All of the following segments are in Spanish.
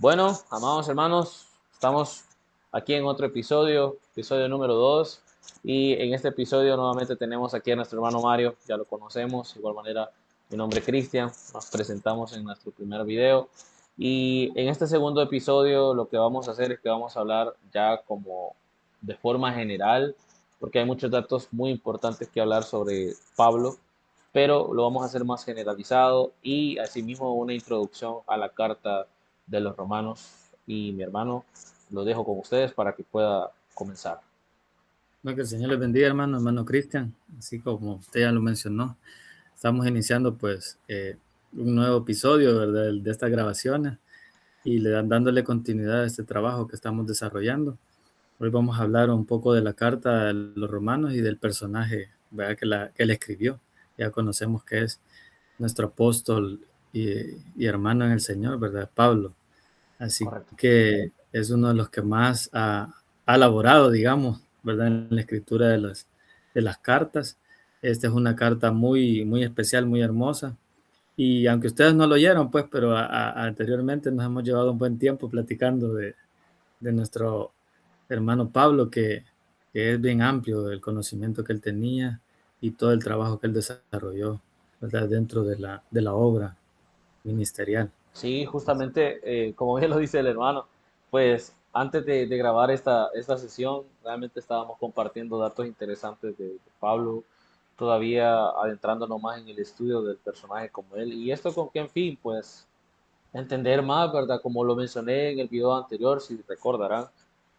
Bueno, amados hermanos, estamos aquí en otro episodio número 2. Y en este episodio nuevamente tenemos aquí a nuestro hermano Mario, ya lo conocemos. De igual manera, mi nombre es Cristian, nos presentamos en nuestro primer video. Y en este segundo episodio lo que vamos a hacer es que vamos a hablar ya como de forma general, porque hay muchos datos muy importantes que hablar sobre Pablo, pero lo vamos a hacer más generalizado y asimismo una introducción a la carta de los romanos. Y mi hermano, lo dejo con ustedes para que pueda comenzar. Bueno, que el Señor les bendiga, hermano Cristian. Así como usted ya lo mencionó, estamos iniciando pues un nuevo episodio, ¿verdad? De estas grabaciones y dándole continuidad a este trabajo que estamos desarrollando. Hoy vamos a hablar un poco de la carta de los romanos y del personaje, ¿verdad? Que él escribió. Ya conocemos que es nuestro apóstol y hermano en el Señor, ¿verdad? Pablo. Así Correcto. que es uno de los que más ha elaborado, digamos, ¿verdad? En la escritura de las cartas. Esta es una carta muy, muy especial, muy hermosa. Y aunque ustedes no lo oyeron, pues, pero anteriormente nos hemos llevado un buen tiempo platicando de nuestro hermano Pablo, que es bien amplio el conocimiento que él tenía y todo el trabajo que él desarrolló, ¿verdad? Dentro de la obra ministerial. Sí, justamente, como bien lo dice el hermano, pues antes de grabar esta sesión, realmente estábamos compartiendo datos interesantes de Pablo, todavía adentrándonos más en el estudio del personaje como él. ¿Y esto con qué en fin? Pues entender más, ¿verdad? Como lo mencioné en el video anterior, si recordarán,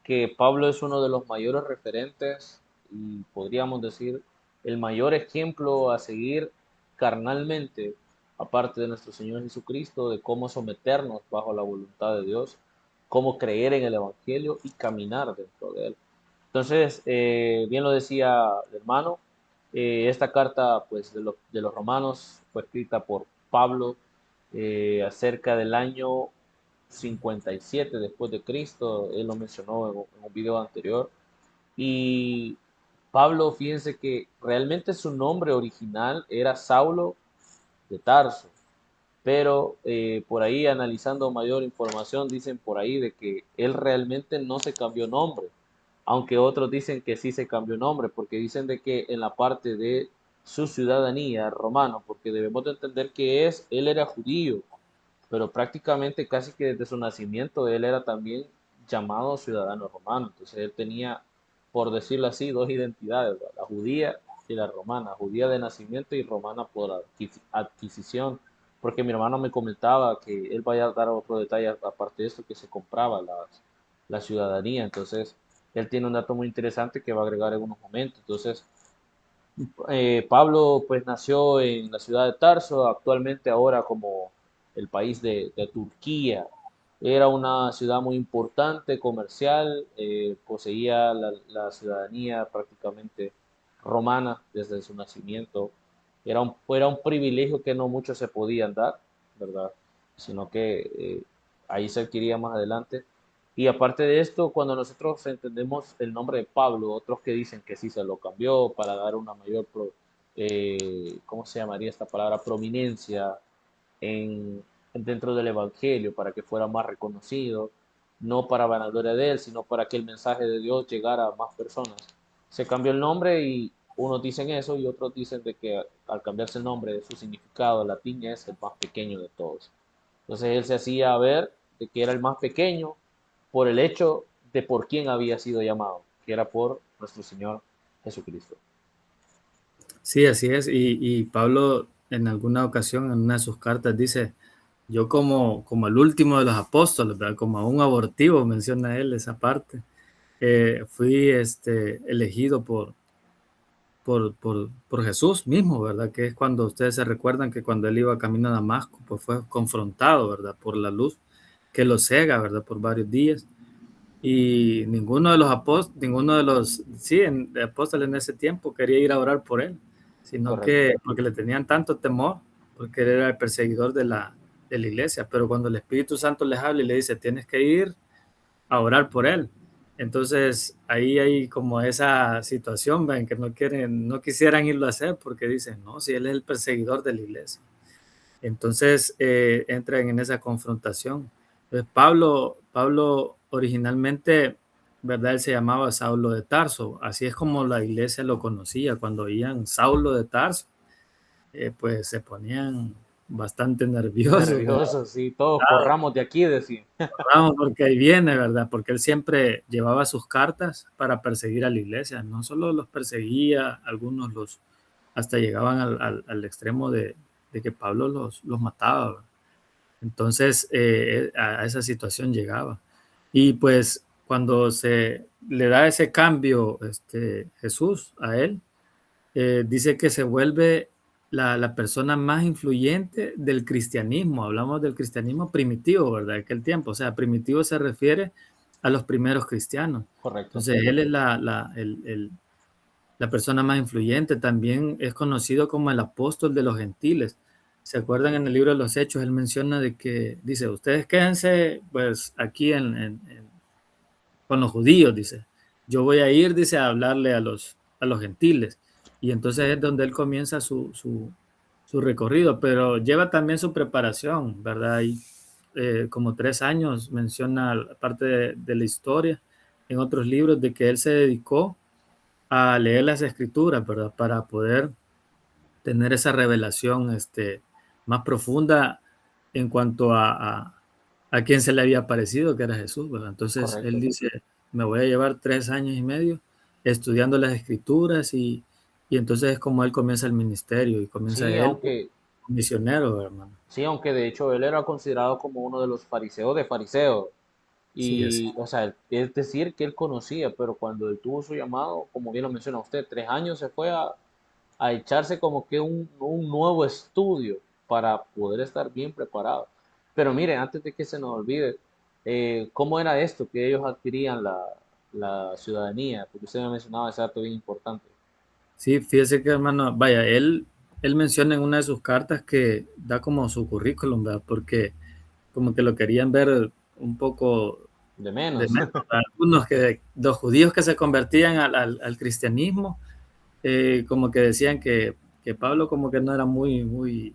que Pablo es uno de los mayores referentes y podríamos decir el mayor ejemplo a seguir carnalmente, aparte de nuestro Señor Jesucristo, de cómo someternos bajo la voluntad de Dios, cómo creer en el Evangelio y caminar dentro de él. Entonces, bien lo decía el hermano, esta carta pues, de los romanos fue escrita por Pablo acerca del año 57 después de Cristo. Él lo mencionó en un video anterior. Y Pablo, fíjense que realmente su nombre original era Saulo de Tarso, pero por ahí analizando mayor información dicen por ahí de que él realmente no se cambió nombre, aunque otros dicen que sí se cambió nombre, porque dicen de que en la parte de su ciudadanía romano, porque debemos de entender que él era judío, pero prácticamente casi que desde su nacimiento él era también llamado ciudadano romano. Entonces él tenía, por decirlo así, dos identidades, ¿verdad? La judía y la romana, judía de nacimiento y romana por adquisición. Porque mi hermano me comentaba que él vaya a dar otro detalle aparte de esto, que se compraba la ciudadanía. Entonces él tiene un dato muy interesante que va a agregar en unos momentos. Entonces Pablo pues nació en la ciudad de Tarso, actualmente ahora como el país de Turquía. Era una ciudad muy importante, comercial, poseía la ciudadanía prácticamente romana desde su nacimiento. Era un privilegio que no muchos se podían dar, ¿verdad? Sino que ahí se adquiría más adelante. Y aparte de esto, cuando nosotros entendemos el nombre de Pablo, otros que dicen que sí se lo cambió para dar una mayor, ¿cómo se llamaría esta palabra? Prominencia en, dentro del Evangelio, para que fuera más reconocido, no para vanagloria de él, sino para que el mensaje de Dios llegara a más personas. Se cambió el nombre y unos dicen eso y otros dicen de que al cambiarse el nombre, su significado latín es el más pequeño de todos. Entonces él se hacía ver de que era el más pequeño por el hecho de por quién había sido llamado, que era por nuestro Señor Jesucristo. Sí, así es. Y Pablo en alguna ocasión, en una de sus cartas, dice, yo como el último de los apóstoles, ¿verdad? Como un abortivo, menciona él esa parte. Fui elegido por Jesús mismo, ¿verdad? Que es cuando ustedes se recuerdan que cuando él iba camino a Damasco, pues fue confrontado, ¿verdad? Por la luz que lo cega, ¿verdad? Por varios días. Y ninguno de los, sí, de apóstoles en ese tiempo quería ir a orar por él, sino Correcto. que porque le tenían tanto temor, porque él era el perseguidor de la iglesia. Pero cuando el Espíritu Santo les habla y le dice, tienes que ir a orar por él. Entonces ahí hay como esa situación, ven, que no quisieran irlo a hacer porque dicen, no, si él es el perseguidor de la iglesia. Entonces entran en esa confrontación. Entonces, Pablo originalmente, ¿verdad? Él se llamaba Saulo de Tarso. Así es como la iglesia lo conocía. Cuando oían Saulo de Tarso, pues se ponían bastante nerviosos, ¿verdad? Nerviosos, sí, todos corramos de aquí, decía. Vamos, porque ahí viene, ¿verdad? Porque él siempre llevaba sus cartas para perseguir a la iglesia. No solo los perseguía, algunos los hasta llegaban al extremo de que Pablo los mataba, ¿verdad? Entonces, a esa situación llegaba. Y pues cuando se le da ese cambio Jesús a él, dice que se vuelve la persona más influyente del cristianismo. Hablamos del cristianismo primitivo, ¿verdad? De aquel tiempo. O sea, primitivo se refiere a los primeros cristianos. Correcto. Entonces, él es la persona más influyente. También es conocido como el apóstol de los gentiles. ¿Se acuerdan en el libro de los Hechos? Él menciona de que, dice, ustedes quédense pues aquí con los judíos, dice. Yo voy a ir, dice, a hablarle a los gentiles. Y entonces es donde él comienza su recorrido, pero lleva también su preparación, ¿verdad? Y como 3 años menciona parte de la historia en otros libros de que él se dedicó a leer las escrituras, ¿verdad? Para poder tener esa revelación más profunda en cuanto a quién se le había aparecido, que era Jesús, ¿verdad? Entonces él Correcto. dice, me voy a llevar 3 años y medio estudiando las escrituras y entonces es como él comienza el ministerio y comienza Sí, él aunque, misionero, hermano. sí, aunque de hecho él era considerado como uno de los fariseos de fariseos. Sí, es, Y, o sea, es decir, que él conocía, pero cuando él tuvo su llamado, como bien lo menciona usted, 3 años se fue a echarse como que un nuevo estudio para poder estar bien preparado. Pero mire, antes de que se nos olvide, ¿cómo era esto que ellos adquirían la ciudadanía? Porque usted me mencionaba ese dato bien importante. sí, fíjese que hermano, vaya, él menciona en una de sus cartas que da como su currículum, ¿verdad? Porque como que lo querían ver un poco De de menos. menos. Algunos los judíos que se convertían al cristianismo, como que decían que Pablo como que no era muy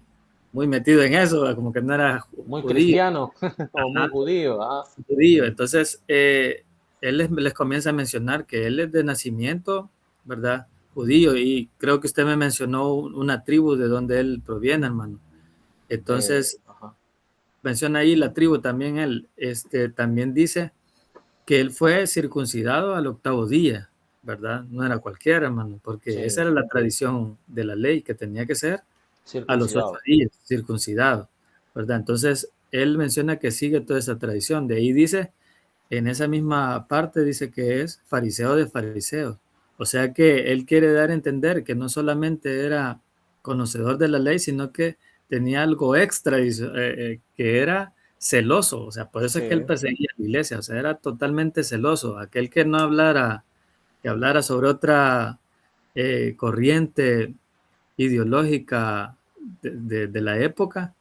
metido en eso, ¿verdad? Como que no era Muy judío, cristiano o muy ajá, judío. Ah, judío. Entonces, él les comienza a mencionar que él es de nacimiento, ¿verdad? Judío, y creo que usted me mencionó una tribu de donde él proviene, hermano. Entonces, ajá, menciona ahí la tribu también él, también dice que él fue circuncidado al 8.º día, ¿verdad? No era cualquiera, hermano, porque esa sí, era la tradición de la ley, que tenía que ser a los ocho circuncidado. días, circuncidado, ¿verdad? Entonces, él menciona que sigue toda esa tradición. De ahí dice, en esa misma parte, dice que es fariseo de fariseos. O sea que él quiere dar a entender que no solamente era conocedor de la ley, sino que tenía algo extra, que era celoso. O sea, por eso es que él Sí, perseguía a la iglesia. O sea, era totalmente celoso. Aquel que no hablara, que hablara sobre otra corriente ideológica de la época,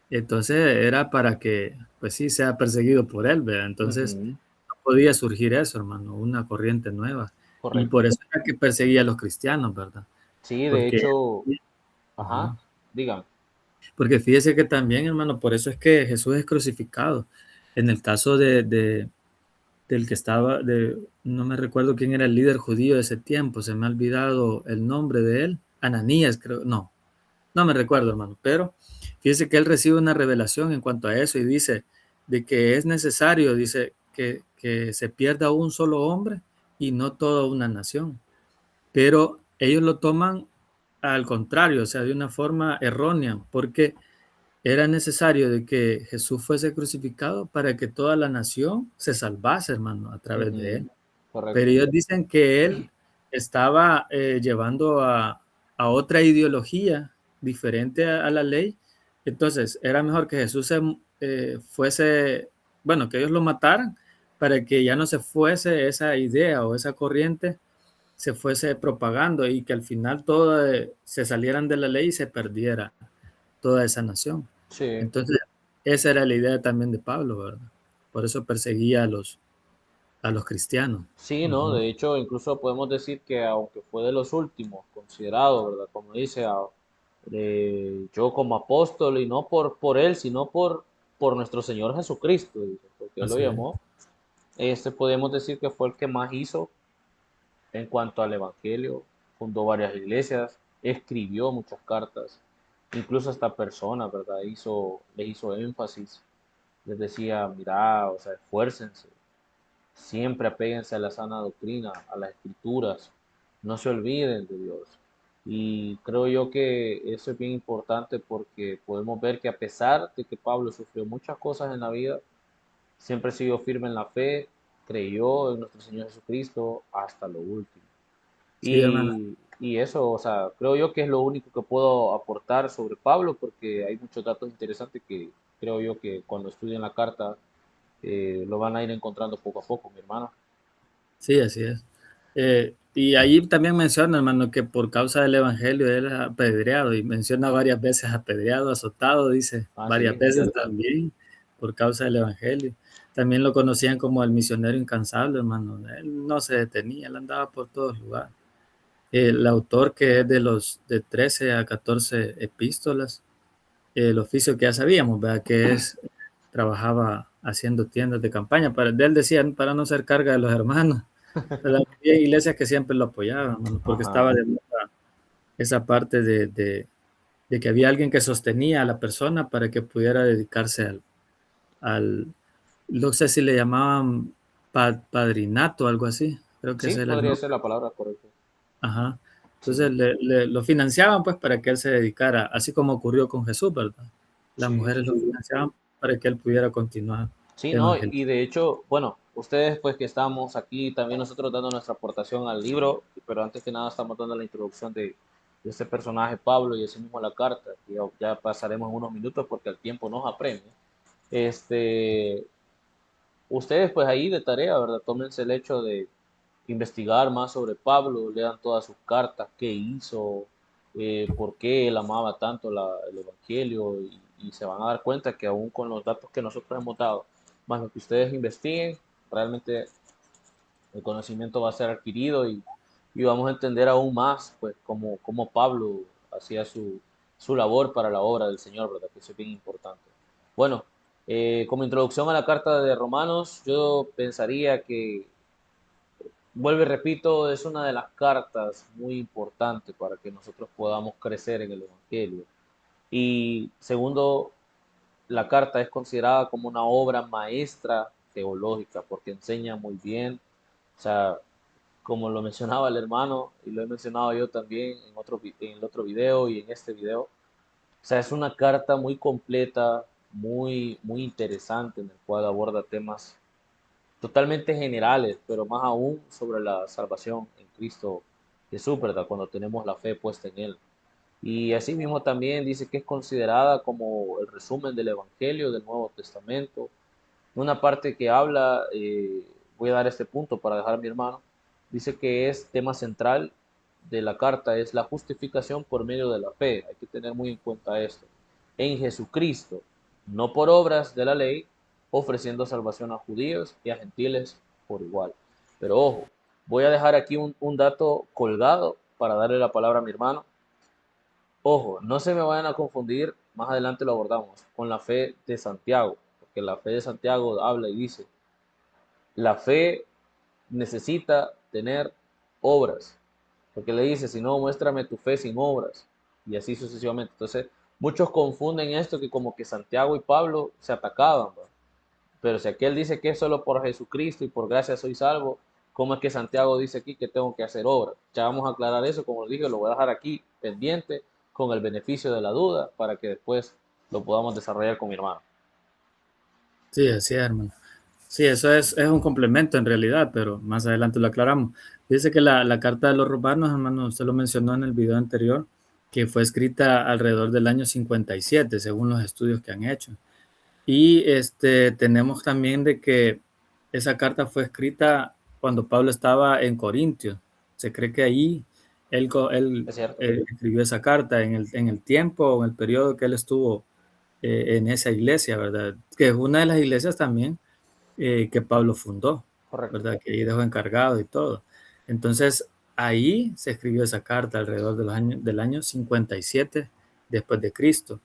entonces era para que, pues sí, sea perseguido por él, ¿verdad? Entonces ujú, no podía surgir eso, hermano, una corriente nueva. Y por correcto. eso era que perseguía a los cristianos, ¿verdad? Sí, de Porque, hecho, ajá, ajá, dígame. porque fíjese que también, hermano, por eso es que Jesús es crucificado. En el caso del que estaba, no me recuerdo quién era el líder judío de ese tiempo, se me ha olvidado el nombre de él, Ananías, creo, no me recuerdo, hermano, pero fíjese que él recibe una revelación en cuanto a eso y dice de que es necesario, dice, que se pierda un solo hombre y no toda una nación. Pero ellos lo toman al contrario, o sea, de una forma errónea, porque era necesario de que Jesús fuese crucificado para que toda la nación se salvase, hermano, a través de Ujú, él. Pero correcto. ellos dicen que él estaba llevando a otra ideología diferente a la ley. Entonces, era mejor que Jesús fuese, bueno, que ellos lo mataran para que ya no se fuese esa idea o esa corriente, se fuese propagando y que al final todo se salieran de la ley y se perdiera toda esa nación. Sí. Entonces, esa era la idea también de Pablo, ¿verdad? Por eso perseguía a los cristianos. Sí, no, Ujú. de hecho, incluso podemos decir que aunque fue de los últimos, considerado, ¿verdad? Como dice, yo como apóstol, y no por él, sino por nuestro Señor Jesucristo, dice, porque Él lo Así es. llamó. Podemos decir que fue el que más hizo en cuanto al Evangelio, fundó varias iglesias, escribió muchas cartas, incluso hasta personas, ¿verdad? Le hizo énfasis, les decía, mira, o sea, esfuércense, siempre apéguense a la sana doctrina, a las escrituras, no se olviden de Dios. Y creo yo que eso es bien importante porque podemos ver que a pesar de que Pablo sufrió muchas cosas en la vida, siempre siguió firme en la fe, creyó en nuestro Señor Jesucristo hasta lo último. Sí, hermano. Y eso, o sea, creo yo que es lo único que puedo aportar sobre Pablo porque hay muchos datos interesantes que creo yo que cuando estudien la carta lo van a ir encontrando poco a poco, mi hermano. Sí, así es. Y ahí también menciona, hermano, que por causa del evangelio él es apedreado y menciona varias veces apedreado, azotado, dice Ah, sí, varias es veces cierto. también por causa del evangelio. También lo conocían como el misionero incansable, hermano. Él no se detenía, él andaba por todos lugares. El autor que es de 13 a 14 epístolas, el oficio que ya sabíamos, ¿verdad? Que es, trabajaba haciendo tiendas de campaña. De él decían, para no ser carga de los hermanos. ¿Verdad? Había iglesias que siempre lo apoyaban, hermano, porque Ajá. estaba de moda esa parte de que había alguien que sostenía a la persona para que pudiera dedicarse al no sé si le llamaban padrinato o algo así, creo que Sí, ese era el podría nombre. ser la palabra correcta. Ajá. Entonces Sí, lo financiaban pues para que él se dedicara, así como ocurrió con Jesús, ¿verdad? Las sí, mujeres sí, lo sí. financiaban para que él pudiera continuar Sí, ¿no? Y evangelizando. de hecho, bueno, ustedes pues que estamos aquí, también nosotros dando nuestra aportación al libro, pero antes que nada estamos dando la introducción de este personaje Pablo y así mismo la carta, que ya pasaremos en unos minutos porque el tiempo nos apremia. Este, Ustedes pues ahí de tarea, ¿verdad? Tómense el hecho de investigar más sobre Pablo, lean todas sus cartas, qué hizo, por qué él amaba tanto el Evangelio y se van a dar cuenta que aún con los datos que nosotros hemos dado, más lo que ustedes investiguen, realmente el conocimiento va a ser adquirido y vamos a entender aún más pues cómo Pablo hacía su labor para la obra del Señor, ¿verdad? Que eso es bien importante. Bueno, como introducción a la carta de Romanos, yo pensaría que vuelvo y repito, es una de las cartas muy importantes para que nosotros podamos crecer en el Evangelio. Y segundo, la carta es considerada como una obra maestra teológica porque enseña muy bien, o sea, como lo mencionaba el hermano y lo he mencionado yo también en el otro video y en este video, o sea, es una carta muy completa, muy interesante en el cual aborda temas totalmente generales, pero más aún sobre la salvación en Cristo Jesús, ¿verdad? Cuando tenemos la fe puesta en Él. Y asimismo también dice que es considerada como el resumen del Evangelio del Nuevo Testamento. Una parte que habla, voy a dar este punto para dejar a mi hermano, dice que es tema central de la carta, es la justificación por medio de la fe. Hay que tener muy en cuenta esto. En Jesucristo, no por obras de la ley, ofreciendo salvación a judíos y a gentiles por igual. Pero ojo, voy a dejar aquí un dato colgado para darle la palabra a mi hermano. Ojo, no se me vayan a confundir, más adelante lo abordamos, con la fe de Santiago, porque la fe de Santiago habla y dice, la fe necesita tener obras, porque le dice, si no, muéstrame tu fe sin obras, y así sucesivamente. Entonces, muchos confunden esto que como que Santiago y Pablo se atacaban, ¿no? Pero si aquel dice que es solo por Jesucristo y por gracia soy salvo, ¿cómo es que Santiago dice aquí que tengo que hacer obras? Ya vamos a aclarar eso, como les dije, lo voy a dejar aquí pendiente con el beneficio de la duda para que después lo podamos desarrollar con mi hermano. Sí, así es, hermano. Sí, eso es un complemento en realidad, pero más adelante lo aclaramos. Dice que la carta de los romanos, hermano, usted lo mencionó en el video anterior, que fue escrita alrededor del año 57, según los estudios que han hecho. Y tenemos también de que esa carta fue escrita cuando Pablo estaba en Corintios. Se cree que ahí él ¿Es cierto? escribió esa carta en el tiempo, en el periodo que él estuvo en esa iglesia, ¿verdad? Que es una de las iglesias también que Pablo fundó, Correcto. ¿verdad? Que ahí dejó encargado y todo. Entonces, ahí se escribió esa carta alrededor del año 57 después de Cristo.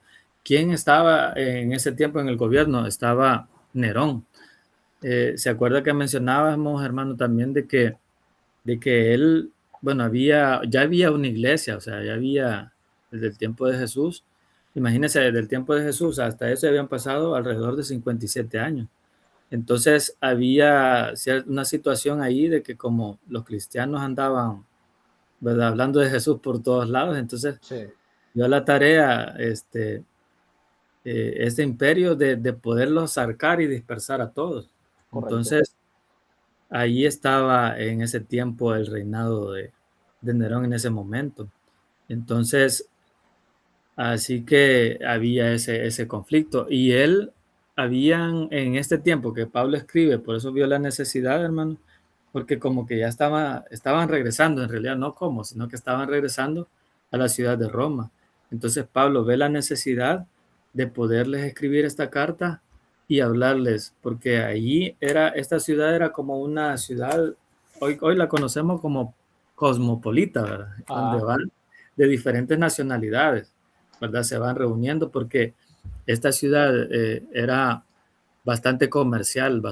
¿quién estaba en ese tiempo en el gobierno? Estaba Nerón. ¿Se acuerda que mencionábamos, hermano, también de que él, bueno, ya había una iglesia, o sea, ya había desde el tiempo de Jesús? Imagínense, desde el tiempo de Jesús hasta eso habían pasado alrededor de 57 años. Entonces había una situación ahí de que como los cristianos andaban, ¿verdad?, hablando de Jesús por todos lados, entonces Sí, dio la tarea este imperio de poderlos sacar y dispersar a todos. correcto. Entonces ahí estaba en ese tiempo el reinado de Nerón en ese momento. Entonces, así que había ese conflicto. Y él, habían en este tiempo que Pablo escribe, por eso vio la necesidad, hermano, porque como que ya estaban regresando, en realidad no como, sino que estaban regresando a la ciudad de Roma. Entonces Pablo ve la necesidad de poderles escribir esta carta y hablarles, porque allí esta ciudad era como una ciudad, hoy la conocemos como cosmopolita, ¿verdad? Donde Ajá, van de diferentes nacionalidades, ¿verdad? Se van reuniendo porque esta ciudad era bastante comercial,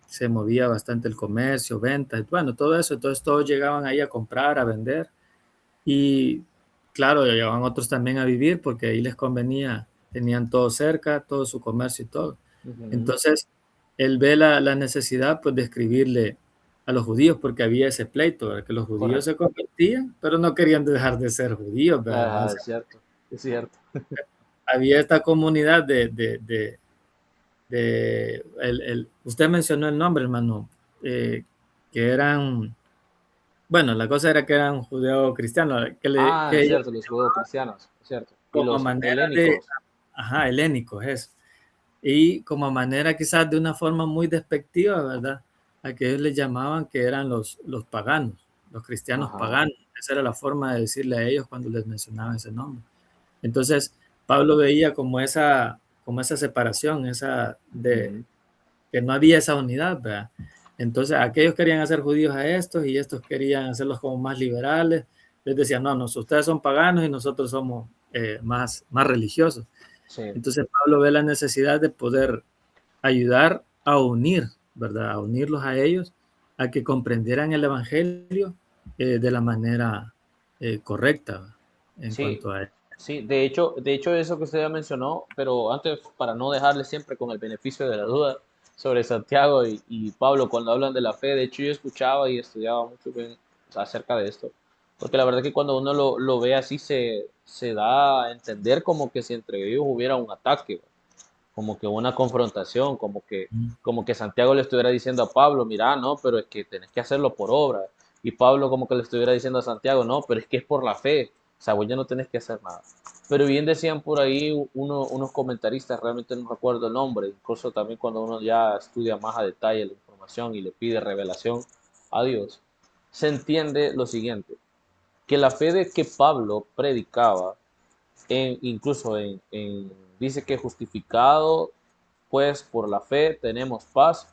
se movía bastante el comercio, ventas, bueno, todo eso, entonces todos llegaban ahí a comprar, a vender y claro, llegaban otros también a vivir porque ahí les convenía, tenían todo cerca, todo su comercio y todo. ujú, Entonces, él ve la necesidad pues de escribirle a los judíos porque había ese pleito, ¿verdad? Que los judíos se correcto. convertían, pero no querían dejar de ser judíos, ¿verdad? Ajá, Entonces, es cierto. había esta comunidad usted mencionó el nombre, hermano, eh, que eran, bueno, la cosa era que eran judeo cristianos, Ah, que es ellos cierto, los judeocristianos, es cierto. Y como los manera helénicos. ajá, helénicos es, y como manera quizás de una forma muy despectiva, ¿verdad? A que ellos les llamaban que eran los paganos, los cristianos Ajá. paganos. Esa era la forma de decirle a ellos cuando les mencionaban ese nombre. Entonces, Pablo veía como esa separación, esa de Ujú, que no había esa unidad, ¿verdad? Entonces, aquellos querían hacer judíos a estos y estos querían hacerlos como más liberales. Les decían, no, ustedes son paganos y nosotros somos más religiosos. sí, Entonces, Pablo ve la necesidad de poder ayudar a unir, ¿verdad? A unirlos a ellos, a que comprendieran el Evangelio de la manera correcta en sí, cuanto a él. sí. De hecho eso que usted ya mencionó, pero antes, para no dejarle siempre con el beneficio de la duda sobre Santiago y Pablo cuando hablan de la fe, de hecho yo escuchaba y estudiaba mucho acerca de esto, porque la verdad que cuando uno lo ve así se da a entender como que si entre ellos hubiera un ataque, como que una confrontación, como que Santiago le estuviera diciendo a Pablo, mira, no, pero es que tenés que hacerlo por obra. Y Pablo como que le estuviera diciendo a Santiago, no, pero es que es por la fe. O sea, vos ya no tenés que hacer nada. Pero bien decían por ahí unos comentaristas, realmente no recuerdo el nombre, incluso también cuando uno ya estudia más a detalle la información y le pide revelación a Dios, se entiende lo siguiente, que la fe de que Pablo predicaba incluso dice que justificado pues por la fe tenemos paz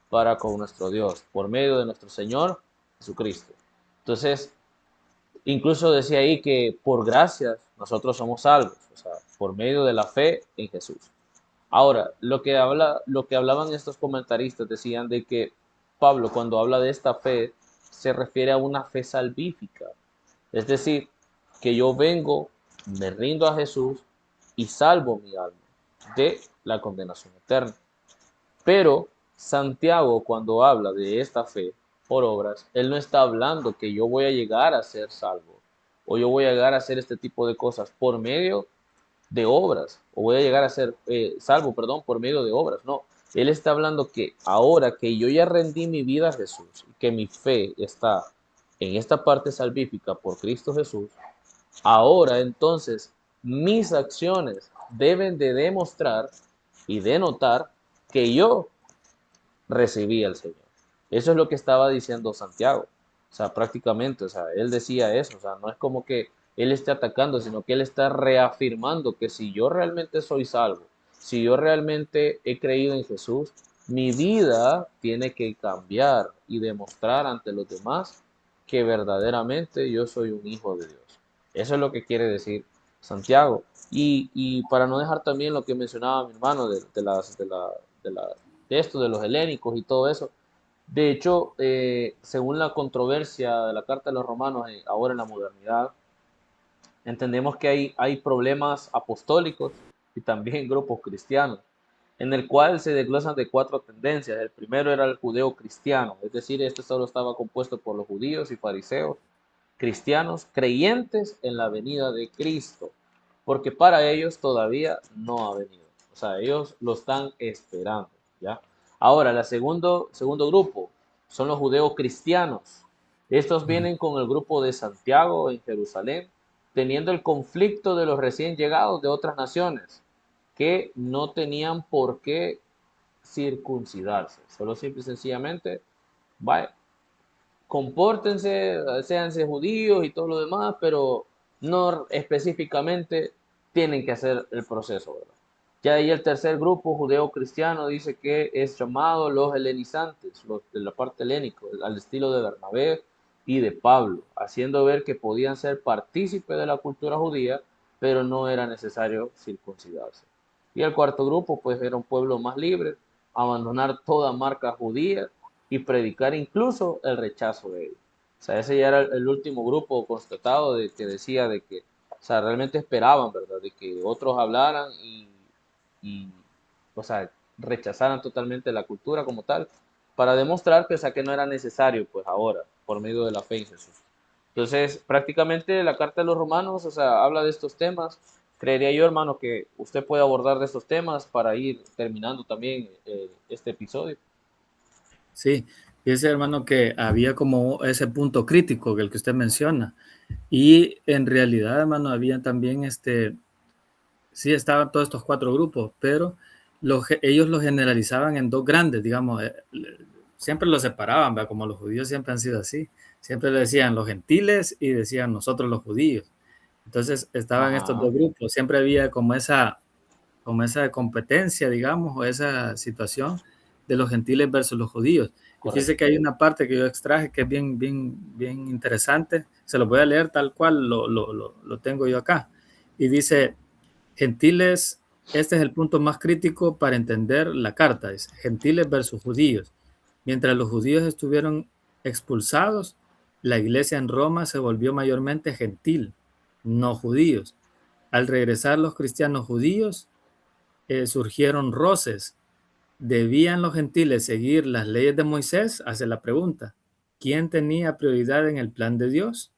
para con nuestro Dios, por medio de nuestro Señor Jesucristo. Entonces, incluso decía ahí que por gracias nosotros somos salvos, o sea, por medio de la fe en Jesús. Ahora, lo que hablaban estos comentaristas decían de que Pablo cuando habla de esta fe se refiere a una fe salvífica, es decir, que yo vengo, me rindo a Jesús y salvo mi alma de la condenación eterna. Pero Santiago, cuando habla de esta fe por obras, él no está hablando que yo voy a llegar a ser salvo o yo voy a llegar a hacer este tipo de cosas por medio de obras o voy a llegar a ser salvo, perdón, por medio de obras. No, él está hablando que ahora que yo ya rendí mi vida a Jesús y que mi fe está en esta parte salvífica por Cristo Jesús, ahora entonces mis acciones deben de demostrar y denotar que yo recibí al Señor. Eso es lo que estaba diciendo Santiago. O sea, prácticamente, o sea, él decía eso, o sea, no es como que él esté atacando, sino que él está reafirmando que si yo realmente soy salvo, si yo realmente he creído en Jesús, mi vida tiene que cambiar y demostrar ante los demás que verdaderamente yo soy un hijo de Dios. Eso es lo que quiere decir. Santiago. Y para no dejar también lo que mencionaba mi hermano de esto, de los helénicos y todo eso, de hecho, según la controversia de la Carta de los Romanos, ahora en la modernidad, entendemos que hay problemas apostólicos y también grupos cristianos, en el cual se desglosan de cuatro tendencias. El primero era el judeo cristiano, es decir, este solo estaba compuesto por los judíos y fariseos cristianos creyentes en la venida de Cristo, porque para ellos todavía no ha venido. O sea, ellos lo están esperando, ¿ya? Ahora, el segundo grupo son los judeos cristianos. Estos Ujú. vienen con el grupo de Santiago en Jerusalén, teniendo el conflicto de los recién llegados de otras naciones que no tenían por qué circuncidarse. Solo simple y sencillamente, vaya, compórtense, séanse judíos y todo lo demás, pero no específicamente tienen que hacer el proceso, ¿verdad? Ya ahí el tercer grupo judeo-cristiano dice que es llamado los helenizantes, los de la parte helénico, al estilo de Bernabé y de Pablo, haciendo ver que podían ser partícipes de la cultura judía, pero no era necesario circuncidarse. Y el cuarto grupo, pues era un pueblo más libre, abandonar toda marca judía y predicar incluso el rechazo de ellos. O sea, ese ya era el último grupo constatado de que decía de que, o sea, realmente esperaban, ¿verdad? De que otros hablaran y o sea, rechazaran totalmente la cultura como tal, para demostrar que, o sea, que no era necesario, pues ahora, por medio de la fe en Jesús. Entonces, prácticamente la carta de los romanos, o sea, habla de estos temas. Creería yo, hermano, que usted puede abordar de estos temas para ir terminando también este episodio. Sí, fíjese hermano que había como ese punto crítico que el que usted menciona. Y en realidad, hermano, había también sí estaban todos estos cuatro grupos, pero ellos los generalizaban en dos grandes, digamos, siempre los separaban, ¿verdad? Como los judíos siempre han sido así, siempre le decían los gentiles y decían nosotros los judíos. Entonces estaban estos Ajá, dos grupos, siempre había como esa competencia, digamos, o esa situación de los gentiles versus los judíos. Y fíjese correcto. que hay una parte que yo extraje que es bien, bien, bien interesante, se lo voy a leer tal cual lo tengo yo acá. Y dice, gentiles, este es el punto más crítico para entender la carta, es gentiles versus judíos. Mientras los judíos estuvieron expulsados, la iglesia en Roma se volvió mayormente gentil, no judíos. Al regresar los cristianos judíos, surgieron roces. ¿Debían los gentiles seguir las leyes de Moisés? Hace la pregunta. ¿Quién tenía prioridad en el plan de Dios?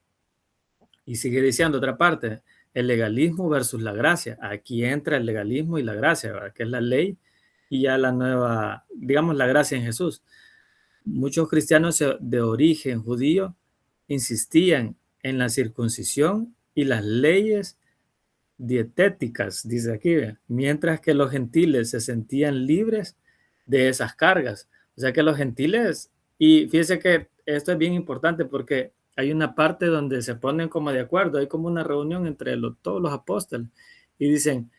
Y sigue diciendo otra parte, el legalismo versus la gracia. Aquí entra el legalismo y la gracia, ¿verdad? Que es la ley y ya la nueva, digamos, la gracia en Jesús. Muchos cristianos de origen judío insistían en la circuncisión y las leyes dietéticas, dice aquí, mientras que los gentiles se sentían libres de esas cargas. O sea que los gentiles, y fíjese que esto es bien importante porque hay una parte donde se ponen como de acuerdo, hay como una reunión entre todos los apóstoles y dicen,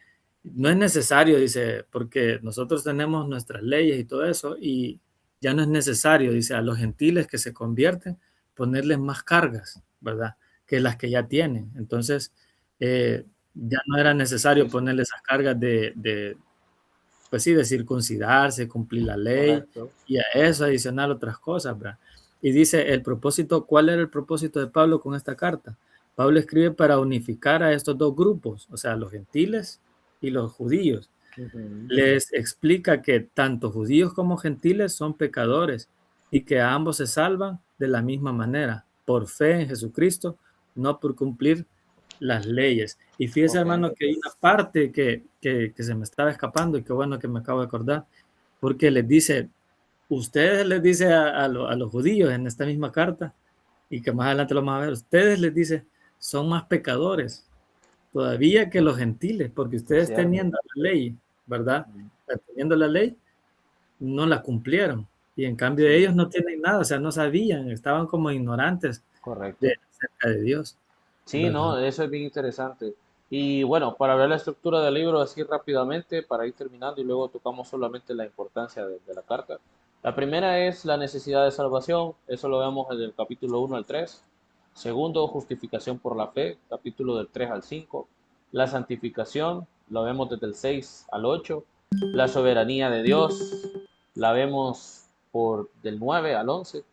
no es necesario, dice, porque nosotros tenemos nuestras leyes y todo eso y ya no es necesario, dice, a los gentiles que se convierten, ponerles más cargas, ¿verdad? Que las que ya tienen. Entonces, ya no era necesario Sí, sí, ponerle esas cargas pues sí, de circuncidarse, cumplir la ley correcto. y a eso adicional otras cosas, ¿verdad? Y dice el propósito, ¿cuál era el propósito de Pablo con esta carta? Pablo escribe para unificar a estos dos grupos, o sea, los gentiles y los judíos. Ujú. Les explica que tanto judíos como gentiles son pecadores y que ambos se salvan de la misma manera, por fe en Jesucristo, no por cumplir las leyes. Y fíjese, Ok, hermano, que hay una parte que se me estaba escapando y qué bueno que me acabo de acordar, porque les dice, ustedes les dice a los judíos en esta misma carta, y que más adelante lo vamos a ver, ustedes les dice, son más pecadores todavía que los gentiles, porque es ustedes cierto. teniendo la ley, ¿verdad? Mm, Teniendo la ley, no la cumplieron. Y en cambio sí, ellos no tienen nada, o sea, no sabían, estaban como ignorantes correcto. acerca de Dios, Sí, ¿verdad? no, eso es bien interesante. Y bueno, para ver la estructura del libro así rápidamente, para ir terminando y luego tocamos solamente la importancia de la carta. La primera es la necesidad de salvación, eso lo vemos en el capítulo 1 al 3. Segundo, justificación por la fe, capítulo del 3 al 5. La santificación, lo vemos desde el 6 al 8. La soberanía de Dios, la vemos del 9 al 11.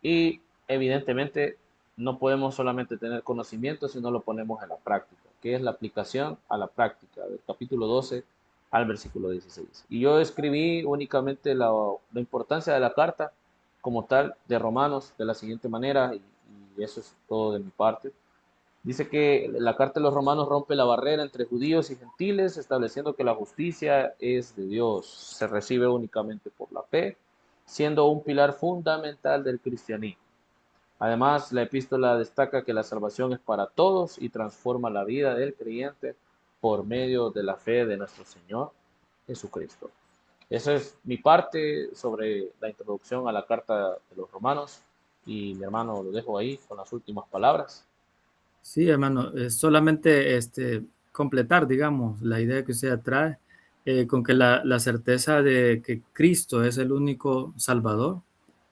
Y evidentemente no podemos solamente tener conocimiento si no lo ponemos en la práctica, que es la aplicación a la práctica, del capítulo 12 al versículo 16. Y yo escribí únicamente la importancia de la carta como tal de Romanos de la siguiente manera, y eso es todo de mi parte. Dice que la carta de los Romanos rompe la barrera entre judíos y gentiles, estableciendo que la justicia es de Dios, se recibe únicamente por la fe, siendo un pilar fundamental del cristianismo. Además, la epístola destaca que la salvación es para todos y transforma la vida del creyente por medio de la fe de nuestro Señor Jesucristo. Esa es mi parte sobre la introducción a la carta de los Romanos, y mi hermano lo dejo ahí con las últimas palabras. Sí, hermano, solamente completar, digamos, la idea que usted trae, con que la certeza de que Cristo es el único Salvador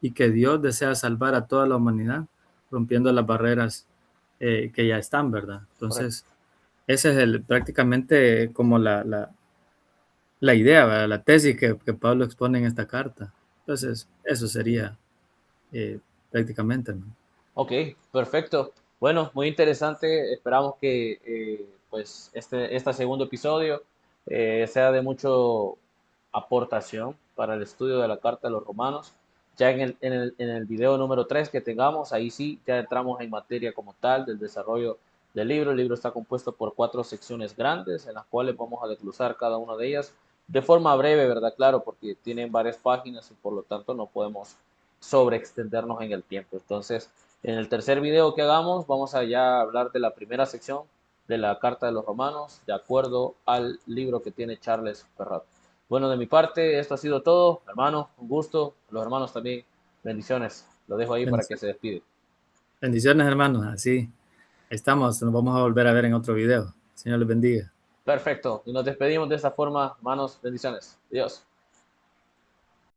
y que Dios desea salvar a toda la humanidad, rompiendo las barreras que ya están, ¿verdad? Correcto. Entonces, ese es prácticamente como la idea, ¿verdad? La tesis que Pablo expone en esta carta. Entonces, eso sería prácticamente, ¿no? Ok, perfecto. Bueno, muy interesante. Esperamos que pues este segundo episodio sea de mucho aportación para el estudio de la Carta de los Romanos. Ya en el video número 3 que tengamos, ahí sí, ya entramos en materia como tal del desarrollo del libro. El libro está compuesto por 4 secciones grandes en las cuales vamos a desglosar cada una de ellas de forma breve, ¿verdad? Claro, porque tienen varias páginas y por lo tanto no podemos sobreextendernos en el tiempo. Entonces, en el tercer video que hagamos, vamos a ya hablar de la primera sección de la Carta de los Romanos, de acuerdo al libro que tiene Charles Perrat. Bueno, de mi parte, esto ha sido todo. Hermano, un gusto. Los hermanos también, bendiciones. Lo dejo ahí para que se despide. Bendiciones, hermanos. Así estamos. Nos vamos a volver a ver en otro video. Señor les bendiga. Perfecto. Y nos despedimos de esta forma. Hermanos, bendiciones. Adiós.